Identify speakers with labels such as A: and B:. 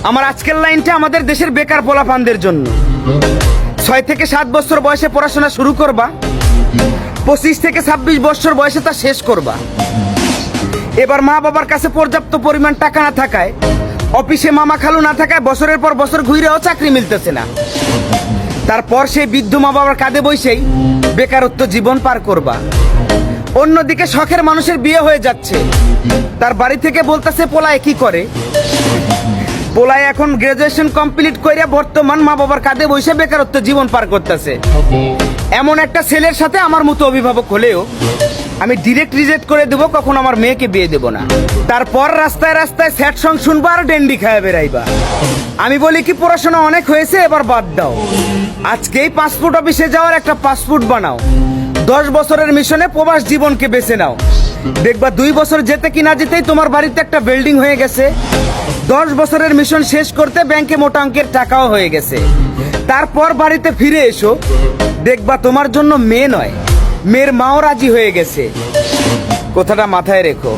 A: আমার আজকের লাইনটা আমাদের দেশের বেকার পোলাপানদের জন্য। 6 থেকে 7 বছর বয়সে পড়াশোনা শুরু করবা, 25 থেকে 26 বছর বয়সে তা শেষ করবা। এবার মা বাবার কাছে পর্যাপ্ত পরিমাণ টাকা না থাকায়, অফিসে মামা খালু না থাকায় বছরের পর বছর ঘুরেও চাকরি মিলতেছে না। তারপর সেই বৃদ্ধ মা বাবার কাঁধে বসেই বেকারত্ব জীবন পার করবা। অন্যদিকে শখের মানুষের বিয়ে হয়ে যাচ্ছে, তার বাড়ি থেকে বলতেছে পোলায় কি করে। পোলায় এখন গ্রাজুয়েশন কমপ্লিট করে বর্তমান মা বাবার কাঁধে বসে বেকারত্ব জীবন পার করতেছে। এমন একটা ছেলের সাথে আমার মতো অভিভাবক হলেও আমি ডিরেক্ট রিজেক্ট করে দেবো, কখন আমার মেয়েকে বিয়ে দেবো না। তারপর রাস্তায় রাস্তায় স্যাড সং শুনবা আর ডেন্ডি খায় বেড়াইবা। আমি বলি কি, পড়াশোনা অনেক হয়েছে, এবার বাদ দাও। আজকেই পাসপোর্ট অফিসে যাওয়ার একটা পাসপোর্ট বানাও। 10 বছরের মিশনে প্রবাস জীবনকে বেছে নাও। দেখবা 2 বছর যেতে কি না যেতেই তোমার বাড়িতে একটা বিল্ডিং হয়ে গেছে। 10 বছরের মিশন শেষ করতে ব্যাংকে মোটা অঙ্কের টাকাও হয়ে গেছে। তারপর বাড়িতে ফিরে এসো, দেখবা তোমার জন্য মেয়ে নয়, মেয়ের মাও রাজি হয়ে গেছে। কথাটা মাথায় রেখো।